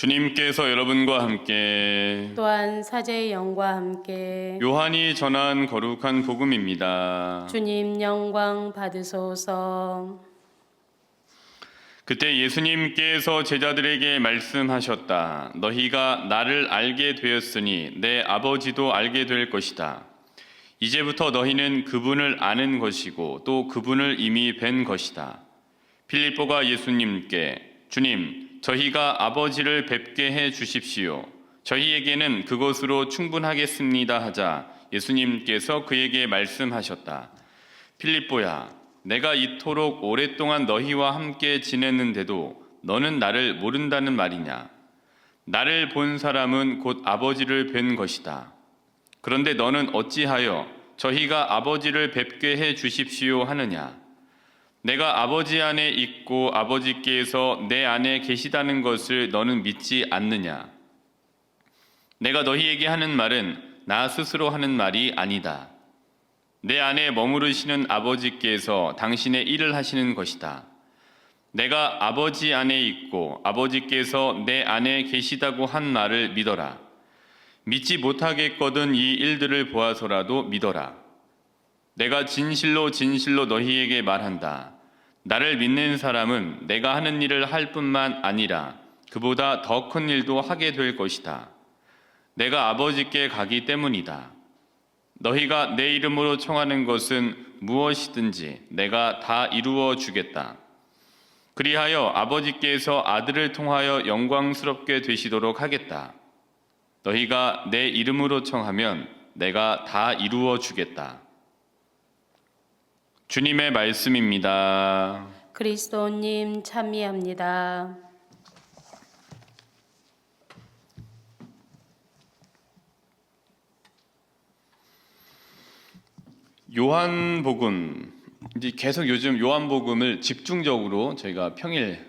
주님께서 여러분과 함께 또한 사제의 영과 함께 요한이 전한 거룩한 복음입니다. 주님 영광 받으소서. 그때 예수님께서 제자들에게 말씀하셨다. 너희가 나를 알게 되었으니 내 아버지도 알게 될 것이다. 이제부터 너희는 그분을 아는 것이고 또 그분을 이미 뵌 것이다. 필립보가 예수님께 주님, 저희가 아버지를 뵙게 해 주십시오. 저희에게는 그것으로 충분하겠습니다 하자 예수님께서 그에게 말씀하셨다. 필립보야, 내가 이토록 오랫동안 너희와 함께 지냈는데도 너는 나를 모른다는 말이냐? 나를 본 사람은 곧 아버지를 뵌 것이다. 그런데 너는 어찌하여 저희가 아버지를 뵙게 해 주십시오 하느냐? 내가 아버지 안에 있고 아버지께서 내 안에 계시다는 것을 너는 믿지 않느냐? 내가 너희에게 하는 말은 나 스스로 하는 말이 아니다. 내 안에 머무르시는 아버지께서 당신의 일을 하시는 것이다. 내가 아버지 안에 있고 아버지께서 내 안에 계시다고 한 말을 믿어라. 믿지 못하겠거든 이 일들을 보아서라도 믿어라. 내가 진실로 진실로 너희에게 말한다. 나를 믿는 사람은 내가 하는 일을 할 뿐만 아니라 그보다 더 큰 일도 하게 될 것이다. 내가 아버지께 가기 때문이다. 너희가 내 이름으로 청하는 것은 무엇이든지 내가 다 이루어 주겠다. 그리하여 아버지께서 아들을 통하여 영광스럽게 되시도록 하겠다. 너희가 내 이름으로 청하면 내가 다 이루어 주겠다. 주님의 말씀입니다. 그리스도님 찬미합니다. 요한복음, 이제 계속 요즘 요한복음을 집중적으로 저희가 평일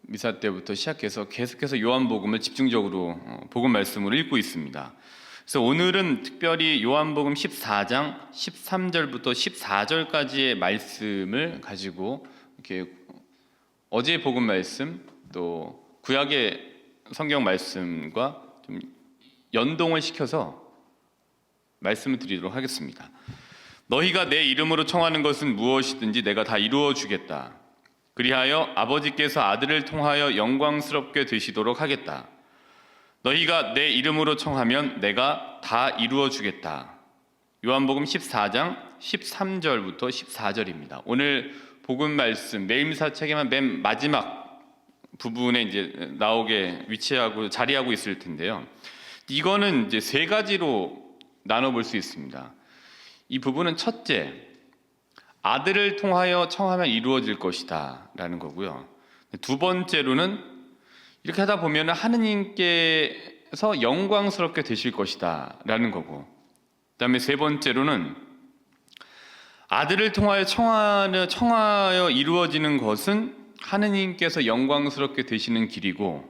미사 때부터 시작해서 계속해서 요한복음을 집중적으로 복음 말씀으로 읽고 있습니다. 그래서 오늘은 특별히 요한복음 14장 13절부터 14절까지의 말씀을 가지고 이렇게 어제 복음 말씀 또 구약의 성경 말씀과 좀 연동을 시켜서 말씀을 드리도록 하겠습니다. 너희가 내 이름으로 청하는 것은 무엇이든지 내가 다 이루어 주겠다. 그리하여 아버지께서 아들을 통하여 영광스럽게 되시도록 하겠다. 너희가 내 이름으로 청하면 내가 다 이루어 주겠다. 요한복음 14장 13절부터 14절입니다. 오늘 복음 말씀 매일미사 책에만 맨 마지막 부분에 이제 나오게 위치하고 자리하고 있을 텐데요. 이거는 이제 세 가지로 나눠 볼 수 있습니다. 이 부분은 첫째, 아들을 통하여 청하면 이루어질 것이다 라는 거고요. 두 번째로는 이렇게 하다 보면 하느님께서 영광스럽게 되실 것이다 라는 거고, 그 다음에 세 번째로는 아들을 통하여 청하여 이루어지는 것은 하느님께서 영광스럽게 되시는 길이고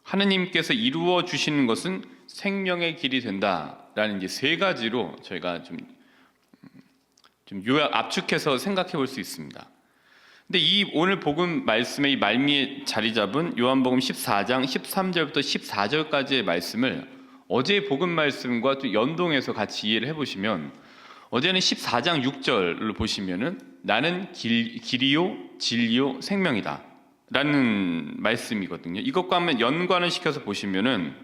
하느님께서 이루어 주시는 것은 생명의 길이 된다라는 이제 세 가지로 저희가 좀 요약 압축해서 생각해 볼 수 있습니다. 근데 이 오늘 복음 말씀의 이 말미에 자리 잡은 요한복음 14장 13절부터 14절까지의 말씀을 어제의 복음 말씀과 또 연동해서 같이 이해를 해보시면, 어제는 14장 6절을 보시면은 나는 길이요 진리요 생명이다 라는 말씀이거든요. 이것과 한번 연관을 시켜서 보시면은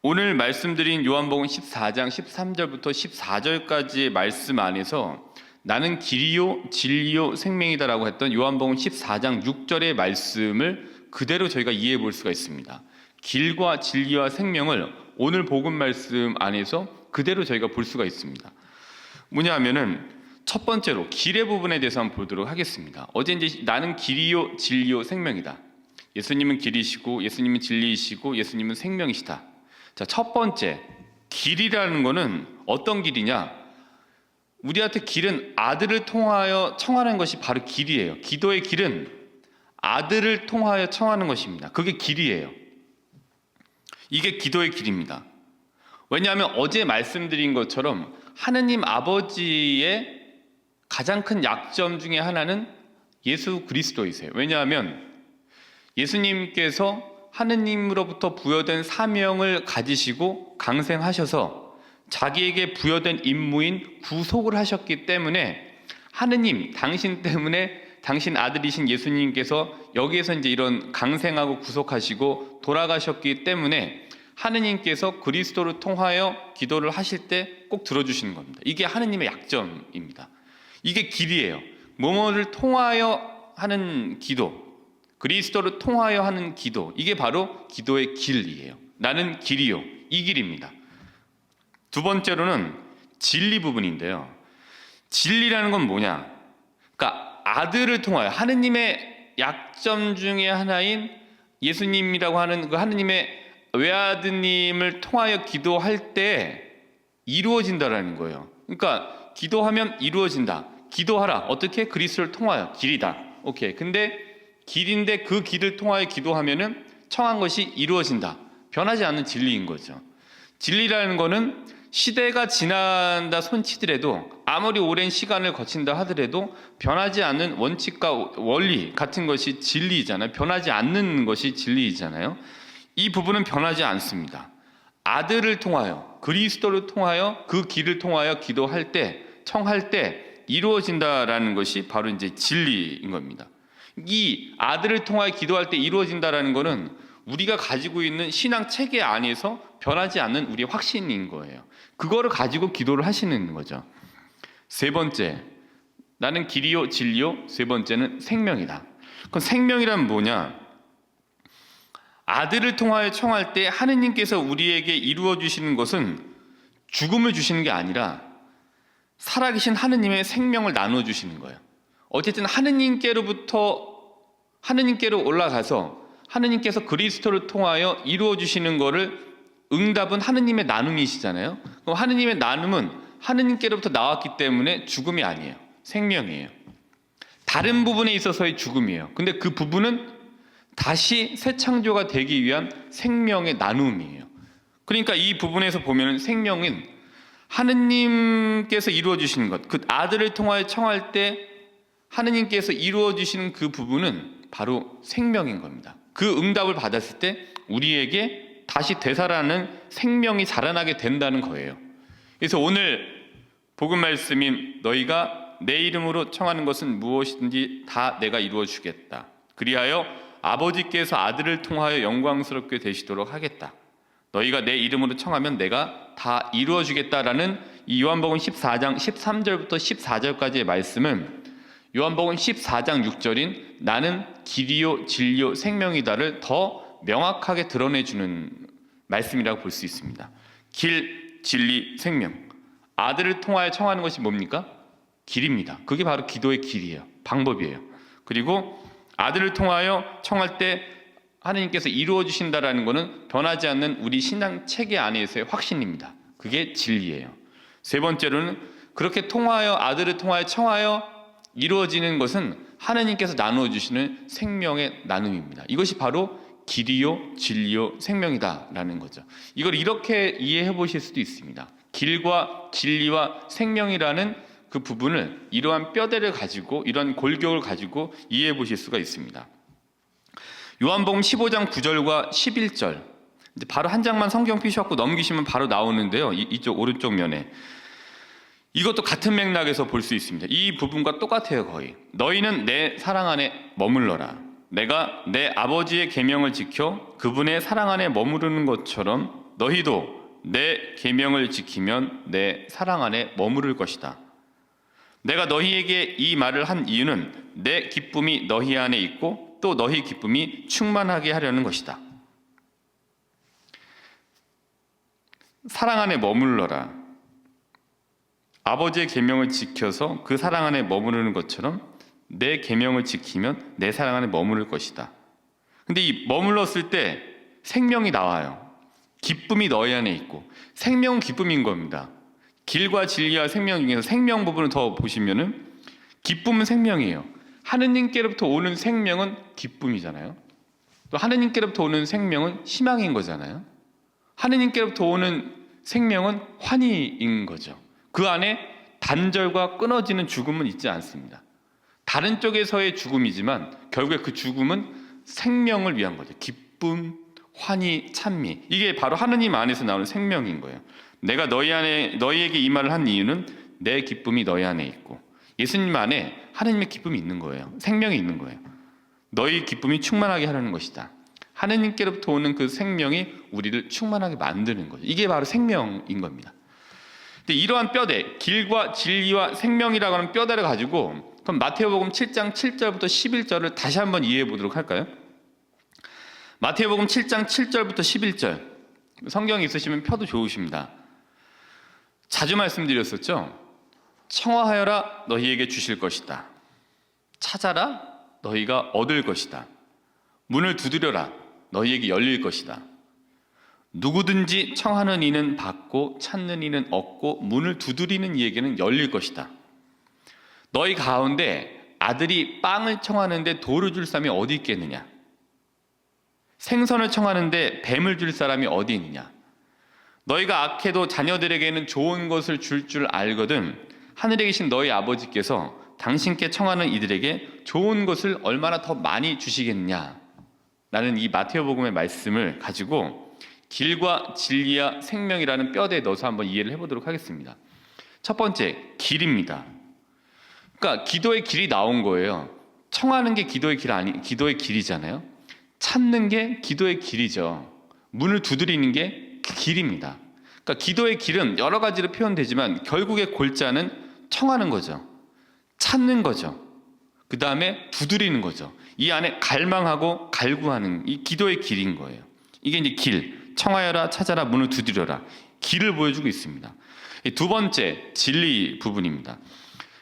오늘 말씀드린 요한복음 14장 13절부터 14절까지의 말씀 안에서 나는 길이요 진리요 생명이다라고 했던 요한복음 14장 6절의 말씀을 그대로 저희가 이해해 볼 수가 있습니다. 길과 진리와 생명을 오늘 복음 말씀 안에서 그대로 저희가 볼 수가 있습니다. 뭐냐 하면은 첫 번째로 길의 부분에 대해서 한번 보도록 하겠습니다. 어제 이제 나는 길이요 진리요 생명이다. 예수님은 길이시고 예수님은 진리이시고 예수님은 생명이시다. 자, 첫 번째, 길이라는 거는 어떤 길이냐? 우리한테 길은 아들을 통하여 청하는 것이 바로 길이에요. 기도의 길은 아들을 통하여 청하는 것입니다. 그게 길이에요. 이게 기도의 길입니다. 왜냐하면 어제 말씀드린 것처럼 하느님 아버지의 가장 큰 약점 중에 하나는 예수 그리스도이세요. 왜냐하면 예수님께서 하느님으로부터 부여된 사명을 가지시고 강생하셔서 자기에게 부여된 임무인 구속을 하셨기 때문에 하느님, 당신 때문에 당신 아들이신 예수님께서 여기에서 이제 이런 강생하고 구속하시고 돌아가셨기 때문에 하느님께서 그리스도를 통하여 기도를 하실 때 꼭 들어주시는 겁니다. 이게 하느님의 약점입니다. 이게 길이에요. 뭐뭐를 통하여 하는 기도, 그리스도를 통하여 하는 기도, 이게 바로 기도의 길이에요. 나는 길이요, 이 길입니다. 두 번째로는 진리 부분인데요. 진리라는 건 뭐냐? 그러니까 아들을 통하여, 하느님의 약점 중에 하나인 예수님이라고 하는 그 하느님의 외아드님을 통하여 기도할 때 이루어진다라는 거예요. 그러니까 기도하면 이루어진다. 기도하라. 어떻게? 그리스도를 통하여. 길이다. 오케이. 근데 길인데 그 길을 통하여 기도하면은 청한 것이 이루어진다. 변하지 않는 진리인 거죠. 진리라는 거는 시대가 지난다 손치더라도, 아무리 오랜 시간을 거친다 하더라도 변하지 않는 원칙과 원리 같은 것이 진리이잖아요. 변하지 않는 것이 진리이잖아요. 이 부분은 변하지 않습니다. 아들을 통하여, 그리스도를 통하여, 그 길을 통하여 기도할 때, 청할 때 이루어진다라는 것이 바로 이제 진리인 겁니다. 이 아들을 통하여 기도할 때 이루어진다라는 것은 우리가 가지고 있는 신앙 체계 안에서 변하지 않는 우리의 확신인 거예요. 그거를 가지고 기도를 하시는 거죠. 세 번째, 나는 길이요 진리요. 세 번째는 생명이다. 그럼 생명이란 뭐냐? 아들을 통하여 청할 때 하느님께서 우리에게 이루어 주시는 것은 죽음을 주시는 게 아니라 살아계신 하느님의 생명을 나눠 주시는 거예요. 어쨌든 하느님께로 올라가서 하느님께서 그리스도를 통하여 이루어 주시는 것을, 응답은 하느님의 나눔이시잖아요. 그럼 하느님의 나눔은 하느님께로부터 나왔기 때문에 죽음이 아니에요. 생명이에요. 다른 부분에 있어서의 죽음이에요. 근데 그 부분은 다시 새 창조가 되기 위한 생명의 나눔이에요. 그러니까 이 부분에서 보면 생명은 하느님께서 이루어 주시는 것, 그 아들을 통하여 청할 때 하느님께서 이루어 주시는 그 부분은 바로 생명인 겁니다. 그 응답을 받았을 때 우리에게 다시 되살아나는 생명이 자라나게 된다는 거예요. 그래서 오늘 복음 말씀인 너희가 내 이름으로 청하는 것은 무엇이든지 다 내가 이루어 주겠다. 그리하여 아버지께서 아들을 통하여 영광스럽게 되시도록 하겠다. 너희가 내 이름으로 청하면 내가 다 이루어 주겠다라는 이 요한복음 14장 13절부터 14절까지의 말씀은 요한복음 14장 6절인 나는 길이요 진리요 생명이다를 더 명확하게 드러내주는 말씀이라고 볼 수 있습니다. 길, 진리, 생명. 아들을 통하여 청하는 것이 뭡니까? 길입니다. 그게 바로 기도의 길이에요. 방법이에요. 그리고 아들을 통하여 청할 때 하느님께서 이루어 주신다라는 것은 변하지 않는 우리 신앙 체계 안에서의 확신입니다. 그게 진리예요. 세 번째로는 그렇게 통하여, 아들을 통하여 청하여 이루어지는 것은 하느님께서 나누어 주시는 생명의 나눔입니다. 이것이 바로 길이요 진리요 생명이다라는 거죠. 이걸 이렇게 이해해 보실 수도 있습니다. 길과 진리와 생명이라는 그 부분을 이러한 뼈대를 가지고, 이러한 골격을 가지고 이해해 보실 수가 있습니다. 요한복음 15장 9절과 11절, 이제 바로 한 장만 성경 피셔갖고 넘기시면 바로 나오는데요. 이쪽 오른쪽 면에 이것도 같은 맥락에서 볼 수 있습니다. 이 부분과 똑같아요. 거의. 너희는 내 사랑 안에 머물러라. 내가 내 아버지의 계명을 지켜 그분의 사랑 안에 머무르는 것처럼 너희도 내 계명을 지키면 내 사랑 안에 머무를 것이다. 내가 너희에게 이 말을 한 이유는 내 기쁨이 너희 안에 있고 또 너희 기쁨이 충만하게 하려는 것이다. 사랑 안에 머물러라. 아버지의 계명을 지켜서 그 사랑 안에 머무르는 것처럼 내 계명을 지키면 내 사랑 안에 머무를 것이다. 근데 이 머물렀을 때 생명이 나와요. 기쁨이 너희 안에 있고, 생명은 기쁨인 겁니다. 길과 진리와 생명 중에서 생명 부분을 더 보시면은 기쁨은 생명이에요. 하느님께로부터 오는 생명은 기쁨이잖아요. 또 하느님께로부터 오는 생명은 희망인 거잖아요. 하느님께로부터 오는 생명은 환희인 거죠. 그 안에 단절과 끊어지는 죽음은 있지 않습니다. 다른 쪽에서의 죽음이지만 결국에 그 죽음은 생명을 위한 거죠. 기쁨, 환희, 찬미. 이게 바로 하느님 안에서 나오는 생명인 거예요. 내가 너희에게 이 말을 한 이유는 내 기쁨이 너희 안에 있고, 예수님 안에 하느님의 기쁨이 있는 거예요. 생명이 있는 거예요. 너희 기쁨이 충만하게 하려는 것이다. 하느님께로부터 오는 그 생명이 우리를 충만하게 만드는 거죠. 이게 바로 생명인 겁니다. 근데 이러한 뼈대, 길과 진리와 생명이라고 하는 뼈대를 가지고, 그럼 마태복음 7장 7절부터 11절을 다시 한번 이해해 보도록 할까요? 마태복음 7장 7절부터 11절. 성경이 있으시면 펴도 좋으십니다. 자주 말씀드렸었죠. 청하여라 너희에게 주실 것이다. 찾아라 너희가 얻을 것이다. 문을 두드려라 너희에게 열릴 것이다. 누구든지 청하는 이는 받고 찾는 이는 얻고 문을 두드리는 이에게는 열릴 것이다. 너희 가운데 아들이 빵을 청하는데 돌을 줄 사람이 어디 있겠느냐? 생선을 청하는데 뱀을 줄 사람이 어디 있느냐? 너희가 악해도 자녀들에게는 좋은 것을 줄 줄 알거든 하늘에 계신 너희 아버지께서 당신께 청하는 이들에게 좋은 것을 얼마나 더 많이 주시겠느냐? 라는 이 마태복음의 말씀을 가지고 길과 진리와 생명이라는 뼈대에 넣어서 한번 이해를 해보도록 하겠습니다. 첫 번째, 길입니다. 그러니까 기도의 길이 나온 거예요. 청하는 게 기도의 길이잖아요. 찾는 게 기도의 길이죠. 문을 두드리는 게 길입니다. 그러니까 기도의 길은 여러 가지로 표현되지만 결국의 골자는 청하는 거죠. 찾는 거죠. 그 다음에 두드리는 거죠. 이 안에 갈망하고 갈구하는 이 기도의 길인 거예요. 이게 이제 길, 청하여라, 찾아라, 문을 두드려라. 길을 보여주고 있습니다. 두 번째, 진리 부분입니다.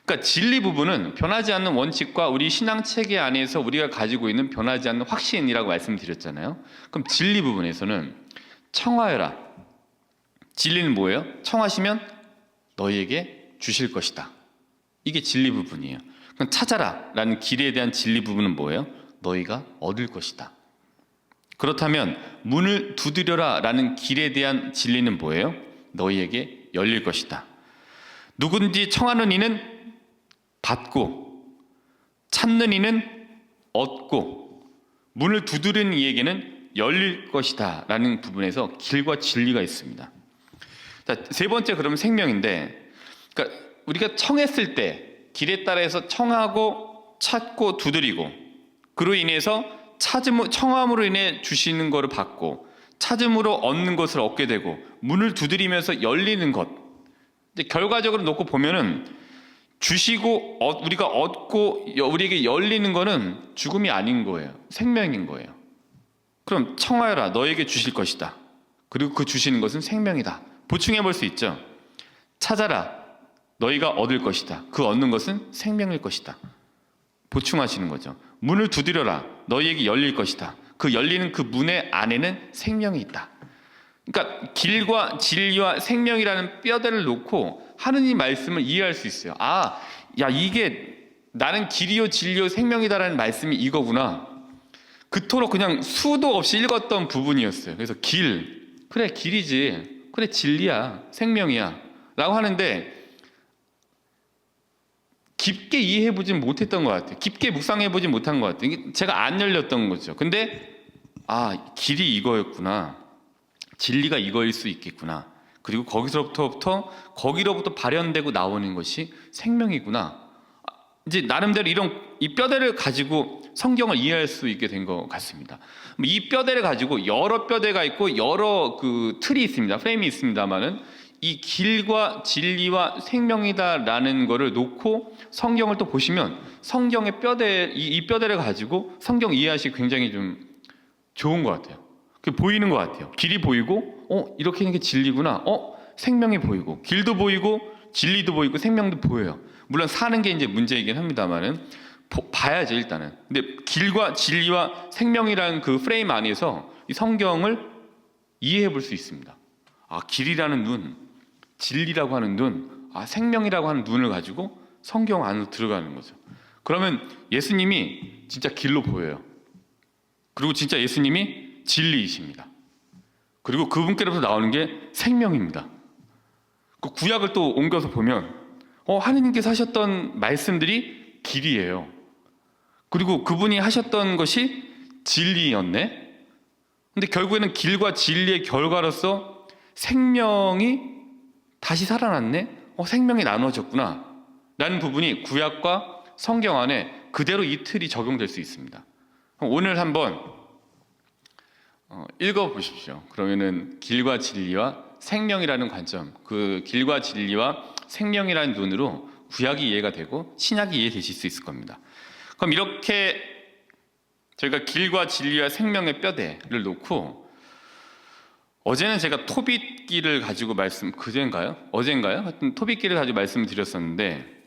그러니까 진리 부분은 변하지 않는 원칙과 우리 신앙 체계 안에서 우리가 가지고 있는 변하지 않는 확신이라고 말씀드렸잖아요. 그럼 진리 부분에서는 청하여라. 진리는 뭐예요? 청하시면 너희에게 주실 것이다. 이게 진리 부분이에요. 그럼 찾아라 라는 길에 대한 진리 부분은 뭐예요? 너희가 얻을 것이다. 그렇다면 문을 두드려라 라는 길에 대한 진리는 뭐예요? 너희에게 열릴 것이다. 누군지 청하는 이는 받고 찾는 이는 얻고 문을 두드리는 이에게는 열릴 것이다 라는 부분에서 길과 진리가 있습니다. 자, 세 번째 그러면 생명인데, 그러니까 우리가 청했을 때 길에 따라서 청하고 찾고 두드리고 그로 인해서 청함으로 인해 주시는 것을 받고 찾음으로 얻는 것을 얻게 되고 문을 두드리면서 열리는 것. 이제 결과적으로 놓고 보면은 주시고 우리가 얻고 우리에게 열리는 것은 죽음이 아닌 거예요. 생명인 거예요. 그럼 청하여라 너에게 주실 것이다. 그리고 그 주시는 것은 생명이다. 보충해 볼 수 있죠. 찾아라 너희가 얻을 것이다. 그 얻는 것은 생명일 것이다. 보충하시는 거죠. 문을 두드려라 너희에게 열릴 것이다. 그 열리는 그 문의 안에는 생명이 있다. 그러니까 길과 진리와 생명이라는 뼈대를 놓고 하느님 말씀을 이해할 수 있어요. 아, 야 이게 나는 길이요 진리요 생명이다라는 말씀이 이거구나. 그토록 그냥 수도 없이 읽었던 부분이었어요. 그래서 그래 길이지, 그래 진리야, 생명이야 라고 하는데 깊게 이해해보진 못했던 것 같아요. 깊게 묵상해보진 못한 것 같아요. 이게 제가 안 열렸던 거죠. 근데 길이 이거였구나, 진리가 이거일 수 있겠구나, 그리고 거기로부터 발현되고 나오는 것이 생명이구나. 이제 나름대로 이 뼈대를 가지고 성경을 이해할 수 있게 된 것 같습니다. 이 뼈대를 가지고 여러 뼈대가 있고 여러 그 틀이 있습니다. 프레임이 있습니다만은 이 길과 진리와 생명이다라는 거를 놓고 성경을 또 보시면 성경의 이 뼈대를 가지고 성경 이해하시기 굉장히 좀 좋은 것 같아요. 보이는 것 같아요. 길이 보이고 이렇게 있는 게 진리구나. 생명이 보이고 길도 보이고 진리도 보이고 생명도 보여요. 물론 사는 게 이제 문제이긴 합니다만은 봐야죠 일단은. 근데 길과 진리와 생명이라는 그 프레임 안에서 이 성경을 이해해 볼 수 있습니다. 길이라는 눈, 진리라고 하는 눈, 생명이라고 하는 눈을 가지고 성경 안으로 들어가는 거죠. 그러면 예수님이 진짜 길로 보여요. 그리고 진짜 예수님이 진리이십니다. 그리고 그분께로부터 나오는 게 생명입니다. 그 구약을 또 옮겨서 보면 하느님께서 하셨던 말씀들이 길이에요. 그리고 그분이 하셨던 것이 진리였네. 근데 결국에는 길과 진리의 결과로서 생명이 다시 살아났네? 생명이 나눠졌구나 라는 부분이 구약과 성경 안에 그대로 이 틀이 적용될 수 있습니다. 오늘 한번 읽어보십시오. 그러면은 길과 진리와 생명이라는 관점, 그 길과 진리와 생명이라는 눈으로 구약이 이해가 되고 신약이 이해되실 수 있을 겁니다. 그럼 이렇게 저희가 길과 진리와 생명의 뼈대를 놓고, 어제는 제가 토빗기를 가지고 어젠가요? 하여튼 토빗기를 가지고 말씀드렸었는데,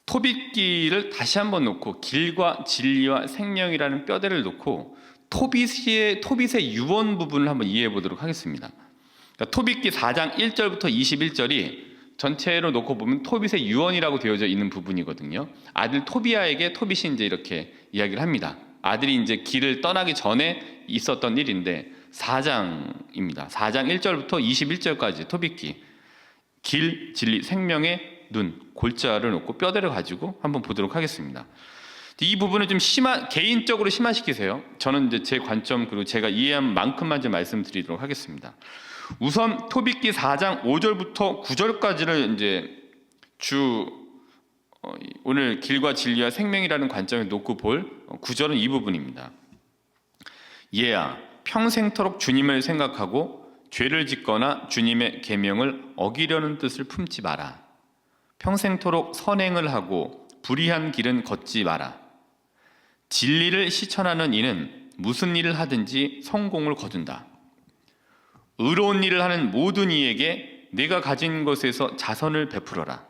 토빗기를 다시 한번 놓고 길과 진리와 생명이라는 뼈대를 놓고 토빗의 유언 부분을 한번 이해해 보도록 하겠습니다. 그러니까 토빗기 4장 1절부터 21절이 전체로 놓고 보면 토빗의 유언이라고 되어져 있는 부분이거든요. 아들 토비아에게 토빗이 이제 이렇게 이야기를 합니다. 아들이 이제 길을 떠나기 전에 있었던 일인데 4장입니다. 4장 1절부터 21절까지 토빗기, 길, 진리, 생명의 눈, 골자를 놓고 뼈대를 가지고 한번 보도록 하겠습니다. 이 부분을 좀 개인적으로 심화시키세요. 저는 이제 제 관점 그리고 제가 이해한 만큼만 좀 말씀드리도록 하겠습니다. 우선 토빗기 4장 5절부터 9절까지를 이제 오늘 길과 진리와 생명이라는 관점에 놓고 볼 구절은 이 부분입니다. 얘야, 평생토록 주님을 생각하고 죄를 짓거나 주님의 계명을 어기려는 뜻을 품지 마라. 평생토록 선행을 하고 불의한 길은 걷지 마라. 진리를 실천하는 이는 무슨 일을 하든지 성공을 거둔다. 의로운 일을 하는 모든 이에게 내가 가진 것에서 자선을 베풀어라.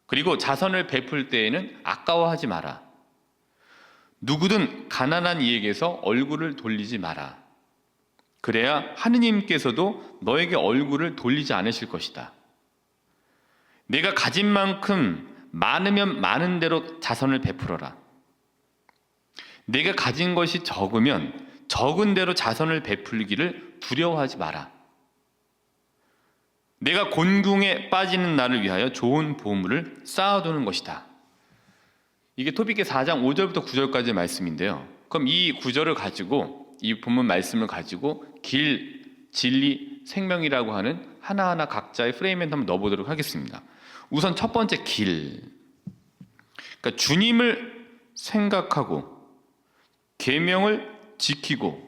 그리고 자선을 베풀 때에는 아까워하지 마라. 누구든 가난한 이에게서 얼굴을 돌리지 마라. 그래야 하느님께서도 너에게 얼굴을 돌리지 않으실 것이다. 내가 가진 만큼 많으면 많은 대로 자선을 베풀어라. 내가 가진 것이 적으면 적은 대로 자선을 베풀기를 두려워하지 마라. 내가 곤궁에 빠지는 나를 위하여 좋은 보물을 쌓아두는 것이다. 이게 토빗기 4장 5절부터 9절까지의 말씀인데요. 그럼 이 구절을 가지고, 이 본문 말씀을 가지고 길, 진리, 생명이라고 하는 하나하나 각자의 프레임에 한번 넣어보도록 하겠습니다. 우선 첫 번째 길. 그러니까 주님을 생각하고 계명을 지키고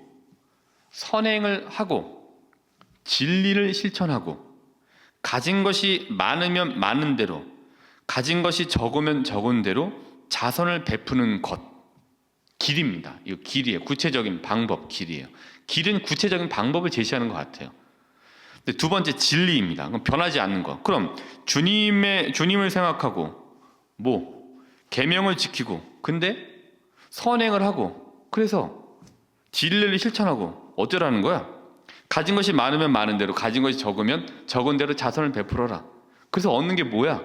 선행을 하고 진리를 실천하고 가진 것이 많으면 많은 대로, 가진 것이 적으면 적은 대로 자선을 베푸는 것. 길입니다. 이거 길이에요. 구체적인 방법, 길이에요. 길은 구체적인 방법을 제시하는 것 같아요. 두 번째 진리입니다. 그럼 변하지 않는 것. 그럼 주님을 생각하고 계명을 지키고 근데 선행을 하고 그래서 진리를 실천하고 어쩌라는 거야? 가진 것이 많으면 많은 대로, 가진 것이 적으면 적은 대로 자선을 베풀어라. 그래서 얻는 게 뭐야?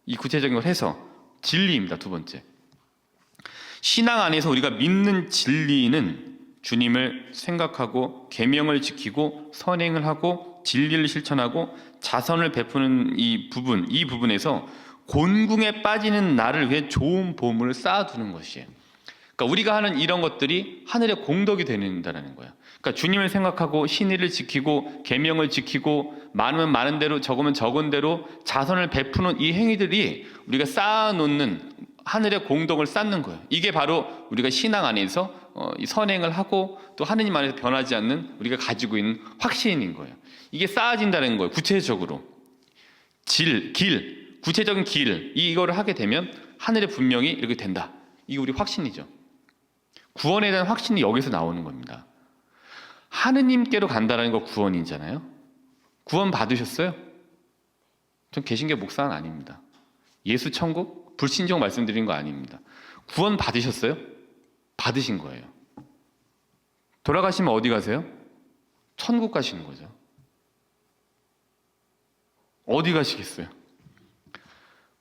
이 구체적인 걸 해서 진리입니다. 두 번째. 신앙 안에서 우리가 믿는 진리는 주님을 생각하고 계명을 지키고 선행을 하고 진리를 실천하고 자선을 베푸는 이 부분에서 곤궁에 빠지는 나를 위해 좋은 보물을 쌓아두는 것이에요. 그러니까 우리가 하는 이런 것들이 하늘의 공덕이 된다는 거예요. 그러니까 주님을 생각하고 신의를 지키고 계명을 지키고 많으면 많은 대로 적으면 적은 대로 자선을 베푸는 이 행위들이 우리가 쌓아놓는 하늘의 공덕을 쌓는 거예요. 이게 바로 우리가 신앙 안에서 선행을 하고 또 하느님 안에서 변하지 않는 우리가 가지고 있는 확신인 거예요. 이게 쌓아진다는 거예요. 구체적으로 구체적인 길 이거를 하게 되면 하늘에 분명히 이렇게 된다. 이게 우리 확신이죠. 구원에 대한 확신이 여기서 나오는 겁니다. 하느님께로 간다는 거 구원이잖아요. 구원 받으셨어요? 전 개신교 목사는 아닙니다. 예수 천국 불신종 말씀드린 거 아닙니다. 구원 받으셨어요? 받으신 거예요. 돌아가시면 어디 가세요? 천국 가시는 거죠. 어디 가시겠어요?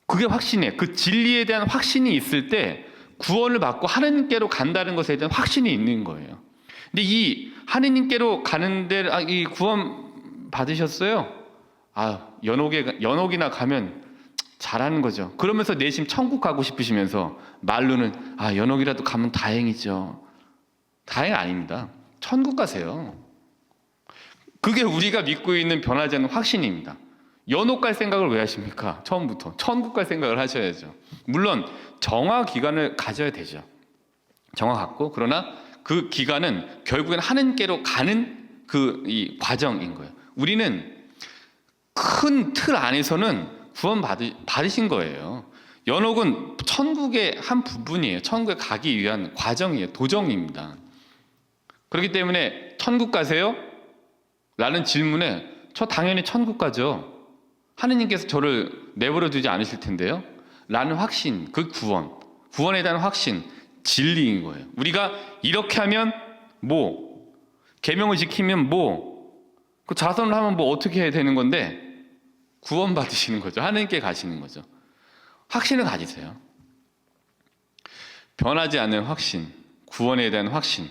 그게 확신이에요. 그 진리에 대한 확신이 있을 때 구원을 받고 하느님께로 간다는 것에 대한 확신이 있는 거예요. 근데 이 하느님께로 가는데 이 구원 받으셨어요? 연옥이나 가면 잘하는 거죠. 그러면서 내심 천국 가고 싶으시면서 말로는 연옥이라도 가면 다행이죠. 다행 아닙니다. 천국 가세요. 그게 우리가 믿고 있는 변하지 않는 확신입니다. 연옥 갈 생각을 왜 하십니까? 처음부터 천국 갈 생각을 하셔야죠. 물론 정화 기간을 가져야 되죠. 정화 갖고, 그러나 그 기간은 결국엔 하느님께로 가는 이 과정인 거예요. 우리는 큰 틀 안에서는 구원 받으신 거예요. 연옥은 천국의 한 부분이에요. 천국에 가기 위한 과정이에요. 도정입니다. 그렇기 때문에 천국 가세요? 라는 질문에 저 당연히 천국 가죠. 하느님께서 저를 내버려 두지 않으실 텐데요. 라는 확신, 그 구원에 대한 확신, 진리인 거예요. 우리가 이렇게 하면 뭐, 계명을 지키면 뭐, 그 자선을 하면 뭐 어떻게 해야 되는 건데 구원 받으시는 거죠. 하느님께 가시는 거죠. 확신을 가지세요. 변하지 않는 확신, 구원에 대한 확신,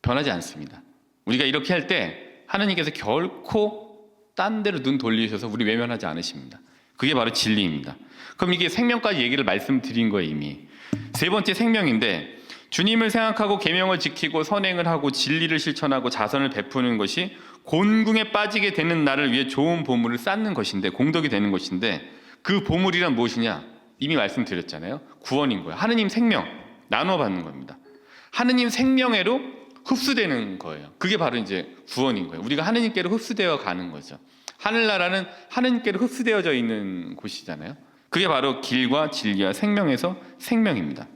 변하지 않습니다. 우리가 이렇게 할 때 하느님께서 결코 딴 데로 눈 돌리셔서 우리 외면하지 않으십니다. 그게 바로 진리입니다. 그럼 이게 생명까지 얘기를 말씀드린 거예요, 이미. 세 번째 생명인데, 주님을 생각하고 계명을 지키고 선행을 하고 진리를 실천하고 자선을 베푸는 것이 곤궁에 빠지게 되는 나를 위해 좋은 보물을 쌓는 것인데, 공덕이 되는 것인데, 그 보물이란 무엇이냐? 이미 말씀드렸잖아요. 구원인 거예요. 하느님 생명 나눠 받는 겁니다. 하느님 생명애로 흡수되는 거예요. 그게 바로 이제 구원인 거예요. 우리가 하느님께로 흡수되어 가는 거죠. 하늘나라는 하느님께로 흡수되어져 있는 곳이잖아요. 그게 바로 길과 진리와 생명에서 생명입니다.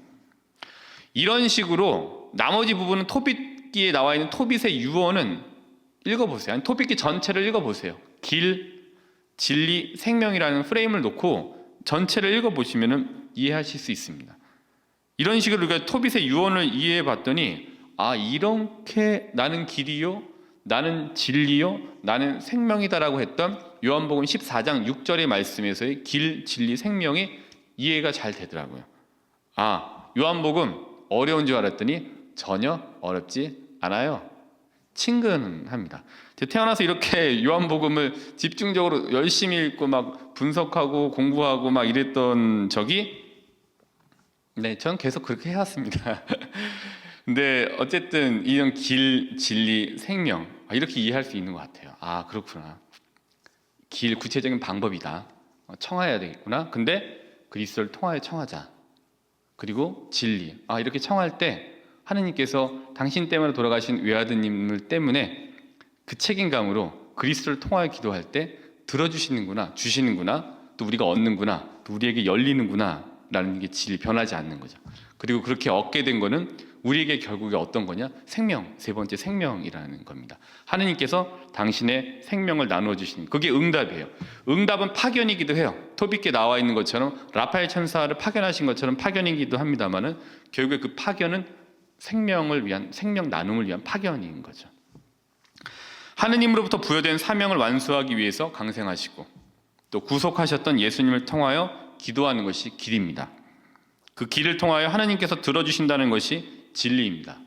이런 식으로 나머지 부분은 토빗기에 나와 있는 토빗의 유언은 읽어보세요. 아니, 토빗기 전체를 읽어보세요. 길, 진리, 생명이라는 프레임을 놓고 전체를 읽어보시면 이해하실 수 있습니다. 이런 식으로 우리가 토빗의 유언을 이해해 봤더니, 아, 이렇게 나는 길이요, 나는 진리요, 나는 생명이다라고 했던 요한복음 14장 6절의 말씀에서의 길, 진리, 생명이 이해가 잘 되더라고요. 아, 요한복음 어려운 줄 알았더니 전혀 어렵지 않아요. 친근합니다. 태어나서 이렇게 요한복음을 집중적으로 열심히 읽고 막 분석하고 공부하고 막 이랬던 적이, 네, 전 계속 그렇게 해왔습니다. 근데 어쨌든 이런 길, 진리, 생명, 이렇게 이해할 수 있는 것 같아요. 아, 그렇구나. 길, 구체적인 방법이다. 청하여야 되겠구나. 근데 그리스도를 통하여 청하자. 그리고 진리. 아, 이렇게 청할 때 하느님께서 당신 때문에 돌아가신 외아드님을 때문에 그 책임감으로 그리스도를 통하여 기도할 때 들어주시는구나, 주시는구나, 또 우리가 얻는구나, 또 우리에게 열리는구나 라는 게 진리, 변하지 않는 거죠. 그리고 그렇게 얻게 된 거는 우리에게 결국에 어떤 거냐? 생명, 세 번째 생명이라는 겁니다. 하느님께서 당신의 생명을 나누어 주시는, 그게 응답이에요. 응답은 파견이기도 해요. 토빗기에 나와 있는 것처럼 라파엘 천사를 파견하신 것처럼 파견이기도 합니다만은 결국에 그 파견은 생명을 위한, 생명 나눔을 위한 파견인 거죠. 하느님으로부터 부여된 사명을 완수하기 위해서 강생하시고 또 구속하셨던 예수님을 통하여 기도하는 것이 길입니다. 그 길을 통하여 하나님께서 들어주신다는 것이 진리입니다.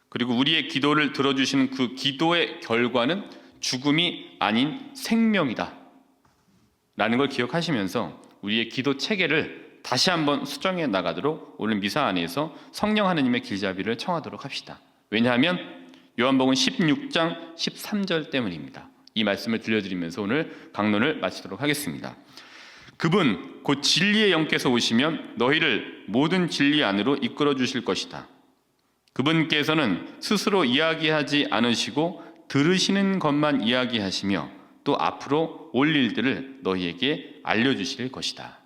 그리고 우리의 기도를 들어주시는 그 기도의 결과는 죽음이 아닌 생명이다 라는 걸 기억하시면서 우리의 기도 체계를 다시 한번 수정해 나가도록 오늘 미사 안에서 성령 하느님의 길잡이를 청하도록 합시다. 왜냐하면 요한복음 16장 13절 때문입니다. 이 말씀을 들려드리면서 오늘 강론을 마치도록 하겠습니다. 그분 곧 진리의 영께서 오시면 너희를 모든 진리 안으로 이끌어 주실 것이다. 그분께서는 스스로 이야기하지 않으시고 들으시는 것만 이야기하시며 또 앞으로 올 일들을 너희에게 알려주실 것이다.